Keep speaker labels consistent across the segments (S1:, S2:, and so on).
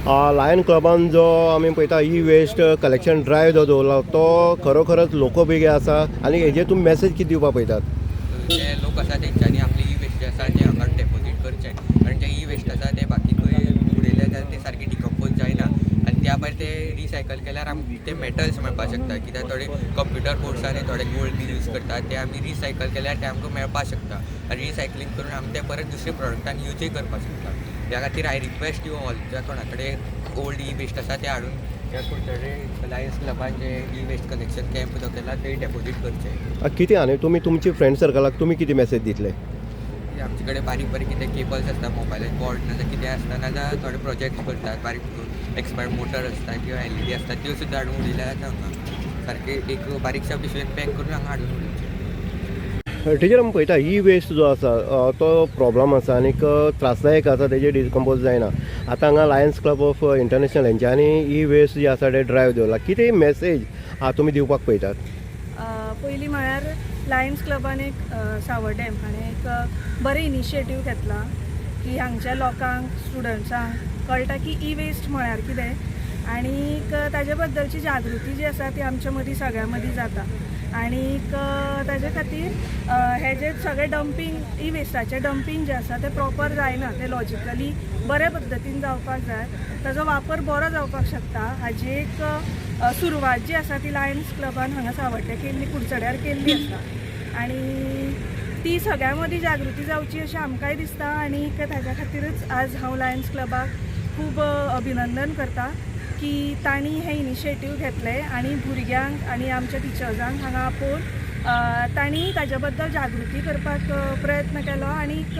S1: Lion क्लबान जो आमी पळयता ई वेस्ट कलेक्शन ड्रायव जो दवरला तो खरोखरच लोकप्रिय आसा आनी हेजेर तुमी मॅसेज कितें दिवपाक पळयतात?
S2: जे लोक आसा तेंच्यांनी आपले ई वेस्ट जे आसा ते हांगा डेपोजीट करचें आनी जे ई वेस्ट आसा ते बाकी खंय उडयले जाल्यार ते सारके डिकम्पोज जायना आनी त्या भायर ते रिसायकल केल्यार आमकां ते मेटल्स मेळपाक शकता कित्याक थोडे कंप्युटर बोर्ड्सांनी थोडे गोल्ड बी यूज करतात ते आमी रिसायकल केल्यार ते आमकां मेळपाक शकता आनी रिसायकलींग करून आमी ते परत दुसऱ्या प्रोडक्टान यूजय करपाक शकता. त्या खातीर हांव रिक्वेस्ट यू ऑल ज्या कोणा कडेन ओल्ड ई वेस्ट आसा ते हाडून त्या कुडचडे लायन्स क्लबान जे ई वेस्ट कलेक्शन कॅम्प दवरला थंय डेपोजीट करचे.
S1: कितें आनी तुमी तुमची फ्रेंड सर्कलाक तुमी कितें मॅसेज दितले?
S2: आमचे कडेन बारीक बारीक कितें केबल्स आसता मोबायलाचे बोर्ड नाजाल्यार कितें आसता नाजाल्यार थोडे प्रोजेक्ट करतात बारीक करून एक्सपायर्ड मोटर आसता किंवा एलईडी आसता त्यो सुद्दां हाडून उडयल्या जाता हांगा सारके एक बारीकशा पिशवेन पॅक करून हांगा हाडून उडोवचें.
S1: टिचर आमी पळयता ई वेस्ट जो आसा तो प्रॉब्लम आसा आनीक त्रासदायक आसा तेजे डिकम्पोज जायना. आतां हांगा लायन्स क्लब ऑफ इंटरनॅशनल हेंच्यांनी ई वेस्ट जे आसा ते ड्रायव दवरला. कितें मॅसेज तुमी दिवपाक पळयतात?
S3: पयलीं म्हळ्यार लायन्स क्लबान एक सावड्डेम हाणें एक बरें इनिशिएटीव घेतला की हांगच्या लोकांक स्टुडंट्सांक कळटा की ई वेस्ट म्हळ्यार कितें आनीक ताजे बद्दलची जागृती जी आसा ती आमच्या मदीं सगळ्यां मदीं जाता आनीक ताजे खातीर हे जे सगळे डंपींग ई वेस्टाचें डंपींग जें आसा तें प्रॉपर जायना तें लॉजिकली बऱ्या पद्दतीन जावपाक जाय ताजो वापर बरो जावपाक शकता हाजी एक सुरवात जी आसा ती लायन्स क्लबान हांगा सावड्डे केल्ली कुडचड्यार केल्ली आसा आनी ती सगळ्यां मदीं जागृती जावची अशें आमकांय दिसता आनीक ताज्या खातीरच आज हांव लायन्स क्लबाक खूब अभिनंदन करता की तांणी हे इनिशिएटीव घेतले आनी भुरग्यांक आनी आमच्या टिचर्सांक हांगा आपोवन तांणी ताजे बद्दल जागृती करपाक प्रयत्न केलो आनीक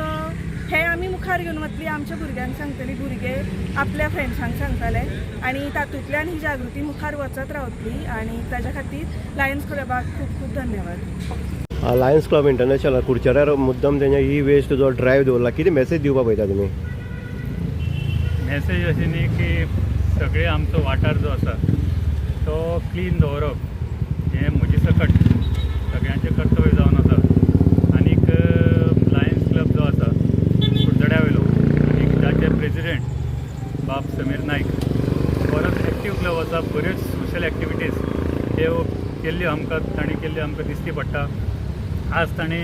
S3: हे आमी मुखार घेवन वतली आमच्या भुरग्यांक सांगतली भुरगे आपल्या फ्रेंड्सांक सांगतले आनी तातूंतल्यान ही जागृती मुखार वचत रावतली आनी ताज्या खातीर लायन्स क्लबाक खूब खूब धन्यवाद.
S1: लायन्स क्लब इंटरनॅशनल कुडचड्यार मुद्दम तेंच्या ई वेस्ट जो ड्रायव दवरला कितें मॅसेज दिवपाक पळयता तुमी?
S4: मॅसेज अशी न्ही की सगळे आमचो वाठार जो आसा तो क्लीन दवरप हें म्हजे सकट सगळ्यांचें कर्तव्य जावन आसा आनीक लायन्स क्लब जो आसा कुडचड्या वयलो आनीक ताचे प्रेजिडेंट बाब समीर नायक परत एक्टीव क्लब आसा बऱ्योच सोशल एक्टिविटीज त्यो केल्ल्यो आमकां तांणी केल्ल्यो आमकां दिश्टी पडटा. आज तांणी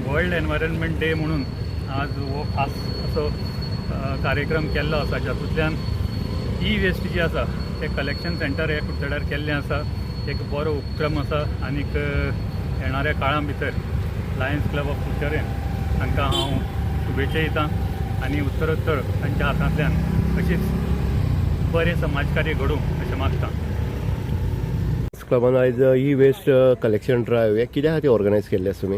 S4: वर्ल्ड एनवायरनमेंट डे म्हणून आज हो खास असो कार्यक्रम केल्लो आसा जातूंतल्यान ई वेस्ट जी आसा ते कलेक्शन सेंटर हे कुडचड्यार केल्लें आसा एक बरो उपक्रम आसा आनीक येणाऱ्या काळा भितर लायन्स क्लब ऑफ कुडचडें हांकां हांव शुभेच्छा दितां आनी उत्तरोत्तर तांच्या हातांतल्यान अशीच बरें समाजकार्य घडूं अशें मागतां.
S1: क्लबान आयज ई वेस्ट कलेक्शन ड्रायव हे कित्या खातीर ऑर्गनायज केल्ले आसा तुमी?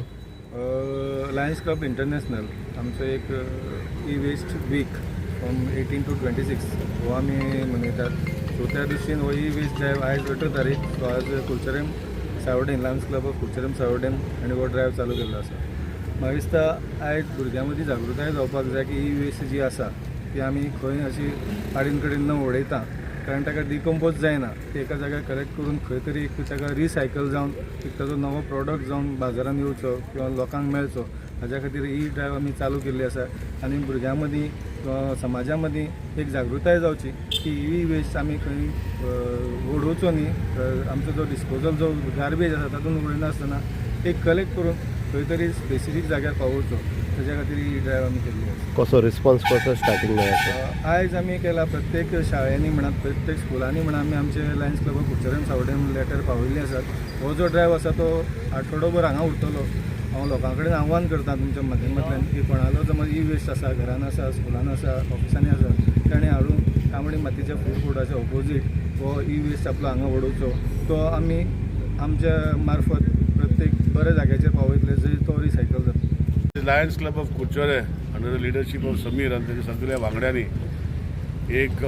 S5: लायन्स क्लब इंटरनॅशनल आमचो एक E waste week from 18 to 26 हो आमी मनयतात. सो त्या दिशेन हो ई वेस्ट ड्रायव आयज 8 तारीख सो आज कुडचडेम Sanvordem Lions Club of कुडचडेम Sanvordem आनी हो ड्रायव चालू केल्लो आसा. म्हाका दिसता आयज भुरग्यां मदीं जागृताय जावपाक जाय की ई वेस्ट जी आसा ती आमी खंय अशी आडीन कडेन न उडयता कारण ताका डिकम्पोज जायना ती एका जाग्यार कलेक्ट करून खंय तरी एक ताका रिसायकल जावन एक ताजो नवो प्रॉडक्ट जावन बाजारांत येवचो किंवा लोकांक मेळचो हाज्या खातीर ही ड्रायव आमी चालू केल्ली आसा आनी भुरग्यां मदीं समाजा मदीं एक जागृताय जावची की ई वेस्ट आमी खंय उडोवचो न्ही आमचो जो डिस्पोजल जो गार्बेज आसा तातूंत उडयनासतना एक कलेक्ट करून खंय तरी स्पेसिफीक जाग्यार पावोवचो ताज्या खातीर ही ड्रायव आमी केल्ली आसा.
S1: कसो रिस्पॉन्स कसो स्टार्टींग मेळ्ळा?
S5: आयज आमी केला प्रत्येक शाळेंनी म्हणा प्रत्येक स्कुलांनी म्हणा आमी आमचे Lions Club of कुडचडेम Sanvordem letter पावयल्ली आसात. हो जो ड्रायव आसा तो आठवडोभर हांगा उरतलो. हांव लोकां कडेन आव्हान करता तुमच्या माध्यमांतल्यान की कोणालो समज ई वेस्ट आसा घरान आसा स्कुलान आसा ऑफिसांनी आसा ताणें हाडून तांबडी मातयेच्या फूड कोर्टाच्या ऑपोजीट हो ई वेस्ट आपलो हांगा उडोवचो तो आमी आमच्या मार्फत प्रत्येक बऱ्या जाग्याचेर पावयतले जंय तो रिसायकल जाता.
S6: लायन्स क्लब ऑफ कुडचडे under the leadership of Sameer आनी तेच्या सगळ्या वांगड्यांनी एक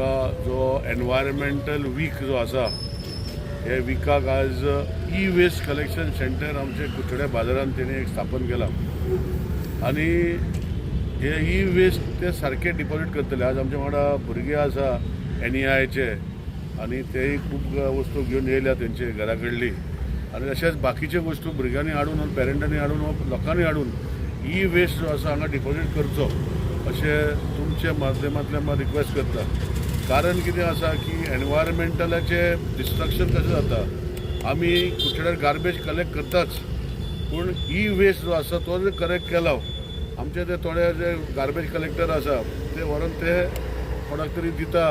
S6: जो एनवायरमेंटल वीक जो आसा हे विकाक आज ई वेस्ट कलेक्शन सेंटर आमचे कुडचड्या बाजारांत तेणे एक स्थापन केला आनी हे ई वेस्ट ते सारके डिपॉझीट करतले. आज आमच्या वांगडा भुरगे आसा NEIचे आनी तेय खूब वस्तू घेवन येयल्या तेंचे घरा कडली आनी अशेंच बाकीचे वस्तू भुरग्यांनी हाडून पेरंटांनी हाडून लोकांनी हाडून ई वेस्ट जो आसा हांगा डिपॉझीट करचो अशें तुमचे माध्यमांतल्यान हांव रिक्वेस्ट करता कारण कितें आसा की एनवायरमेंटलाचें डिस्ट्रक्शन कशें जाता. आमी कुडचड्यार गार्बेज कलेक्ट करताच, पूण ई वेस्ट जो आसा तो जर कलेक्ट केलो, आमचे ते थोडे जे गार्बेज कलेक्टर आसा ते व्हरून ते कोणाक तरी दिता,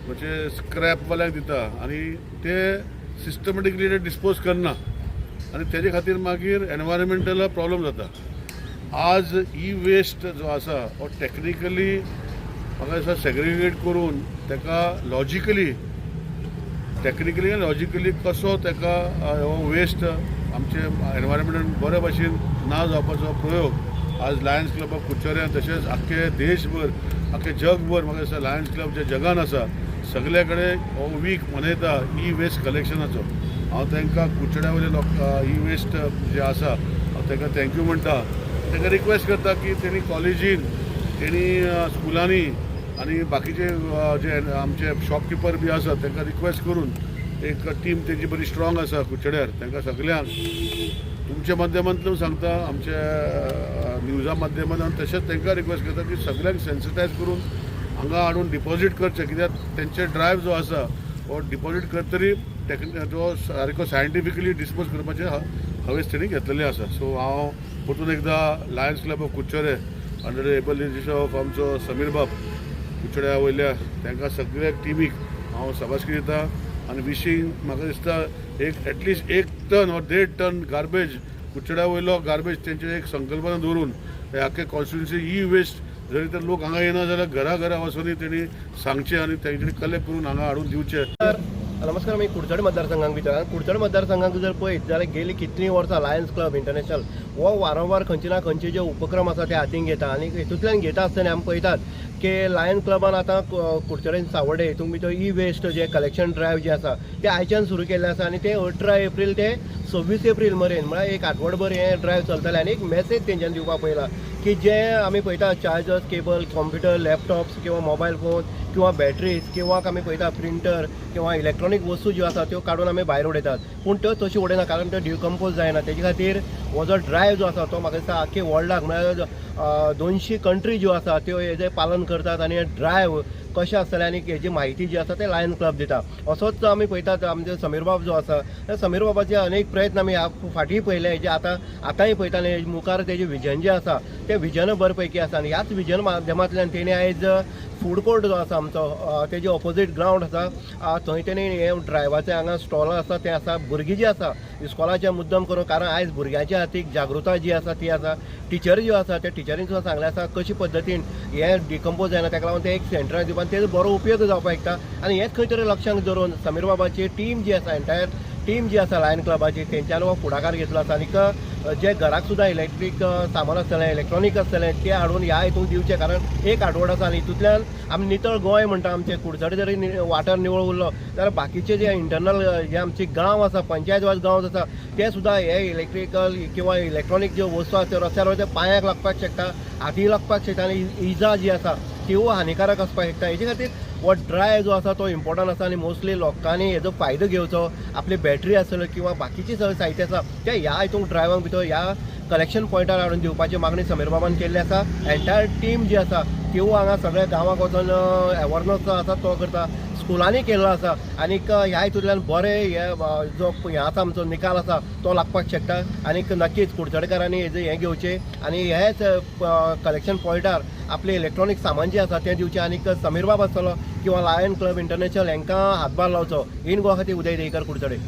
S6: म्हणजे स्क्रॅपवाल्यांक दिता आनी ते सिस्टमॅटिकली ते डिस्पोज करना आनी तेजे खातीर मागीर एनवायरमेंटल प्रॉब्लम जाता. आज ई वेस्ट जो आसा हो टॅक्निकली म्हाका दिसता सेग्रिगेट करून ताका लॉजिकली कसो ताका हो वेस्ट आमचे एनवायरमेंटान बरे भशेन ना जावपाचो प्रयोग आज लायन्स क्लब ऑफ कुडचड्यार तशेंच आख्खे देशभर आख्खे जगभर म्हाका दिसता लायन्स क्लब जे जगान आसा सगळे कडेन हो वीक मनयता ई वेस्ट कलेक्शनाचो. हांव तांकां कुडचड्या वयले लोक ई वेस्ट जे आसा हांव तांकां थँक्यू म्हणटा. तांकां रिक्वेस्ट करता की तेणी कॉलेजीन तेणी स्कुलांनी आनी बाकीचे जे आमचे शॉपकिपर बी आसा तांकां रिक्वेस्ट करून एक टीम तेजी बरी स्ट्रॉंग आसा कुडचड्यार, तांकां सगळ्यांक तुमच्या माध्यमांतल्यान सांगता, आमच्या न्यूजा माध्यमांतल्यान तशेंच तांकां रिक्वेस्ट करता की सगळ्यांक सेन्सिटायज करून हांगा हाडून डिपॉझीट करचें, कित्याक तेंचे ड्रायव्ह जो आसा हो डिपॉझीट करतरी तो सारको सायंटिफिकली डिस्पोज करपाचे हवेस तेणी घेतलेले आसा. सो हांव परतून एकदां लायन्स क्लब ऑफ कुडचडे under the able leadership of आमचो समीर बाब कुडचड्या वयल्या तांकां सगळ्या टिमीक हांव शाबासकी दिता आनी विशींग म्हाका दिसता एक at least 1 ton or 1.5 ton garbage कुडचड्या वयलो गार्बेज तेंचे एक संकल्पना दवरून हे आख्खे कॉन्स्टिट्युन्सी ई वेस्ट जरी तर लोक हांगा येना जाल्यार घरा वचून तेणी सांगचें आनी तेंच्यांनी कलेक्ट करून हांगा हाडून दिवचें.
S1: नमस्कार, मी कुडचड मतदारसंघाक भितर कुडचड मतदारसंघाक जर पळयत जाल्यार गेली कितलीं वर्सां लायन्स क्लब इंटरनॅशनल हो वारंवार खंयचे ना खंयचे जे उपक्रम आसा ते हातीन घेता आनी हितूंतल्यान घेता आसतना आमी पळयतात की लायन्स क्लबान आतां कुडचडें सावड्डे हितून भितर ई वेस्ट जे कलेक्शन ड्रायव्ह जे आसा ते आयच्यान सुरू केल्ले आसा आनी ते 18 एप्रील ते 26 एप्रील मेरेन म्हळ्यार एक आठवडभर हे ड्रायव्ह चलतले आनी एक मेसेज तेंच्यांनी दिवपाक पळयला की जे आमी पळयता चार्जर्स केबल कॉम्प्युटर लॅपटॉप्स किंवा मोबायल फोन किंवा बॅटरीज किंवा आमी पळयता प्रिंटर किंवा इलेक्ट्रॉनीक वस्तू ज्यो आसा त्यो काडून आमी भायर उडयतात, पूण त्यो तशी उडयना कारण त्यो डिकम्पोज जायना. तेजे खातीर हो जो ड्रायव्ह जो आसा तो म्हाका दिसता आख्खे वर्ल्डाक म्हळ्यार 200 कंट्री ज्यो आसा त्यो हेजें पालन करतात आनी ड्रायव्ह कशें आसतलें आनी हेजी म्हायती जी आसा ते लायन्स क्लब दिता. असोच आमी पळयतात आमचे समीर बाब जो आसा त्या समीर बाबाचे अनेक प्रयत्न आमी फाटीं पळयले जे आतांय पळयता आनी मुखार तेजें विजन जें आसा तें विजन बरे पैकी आसा आनी ह्याच विजन माध्यमांतल्यान तेणी आयज फूड कोर्ट जो आसा आमचो तेजे ऑपोजीट ग्रावंड आसा थंय तेणी हे ड्रायव्हाचे हांगा स्टॉल आसा ते आसा. भुरगीं जीं आसा इस्कॉलाचे मुद्दम करून कारण आयज भुरग्यांची हातीक जागृताय जी आसा ती आसा. टिचरी ज्यो आसा त्या टिचरीन सुद्दां सांगलें आसा कशे पद्दतीन हे डिकम्पोज जायना ताका लागून ते एक सेंटरान दिवपाक तेजो बरो उपयोग जावपाक शकता आनी हेच खंय तरी लक्षांत दवरून समीर बाबाची टीम जी आसा एंटायर टीम जी आसा लायन क्लबाची तेंच्यान हो फुडाकार घेतलो आसा आनीक जे घराक सुद्दां इलेक्ट्रीक सामान आसतलें इलेक्ट्रॉनीक आसतलें तें हाडून ह्या हितून दिवचें कारण एक आठवडो आसा आनी हितूंतल्यान आमी नितळ गोंय म्हणटा आमचें कुडचडे जरी वाठार निवळ उरलो जाल्यार बाकीचे जे इंटरनल जे आमचे गांव आसा पंचायत वाज गांव आसा ते सुद्दां हे इलेक्ट्रिकल किंवा इलेक्ट्रॉनीक ज्यो वस्तू आसा त्यो रस्त्यार वयता पांयाक लागपाक शकता हाती लागपाक शकता आनी इजा जी आसा त्यो हानिकारक आसपाक शकता. हेजे खातीर हो ड्राय जो आसा तो इम्पॉर्टंट आसा आनी मोस्टली लोकांनी हेजो फायदो घेवचो. आपली बॅटरी आसतल्यो किंवा बाकीची सगळी साहित्य आसा ते ह्या हितून ड्रायवांक भितर ह्या कलेक्शन पॉयंटार हाडून दिवपाची मागणी समीर बाबान केल्ली आसा. एंटायर टीम जी आसा त्यो हांगा सगळ्या गांवाक वचून अवेरनस जो आसा तो करता. स्कुलांनी केल्लो आसा आनीक ह्या हितूंतल्यान बरे हे जो हे आसा आमचो निकाल आसा तो लागपाक शकता आनीक नक्कीच कुडचडेकारांनी हेजें हें घेवचें आनी हेच कलेक्शन पॉयंटार आपले इलेक्ट्रॉनीक सामान जें आसा तें दिवचें आनीक समीर बाब आसतलो किंवा लायन क्लब इंटरनॅशनल हांकां हातभार लावचो. इन गोवा खातीर उदय देयकर कुडचडे.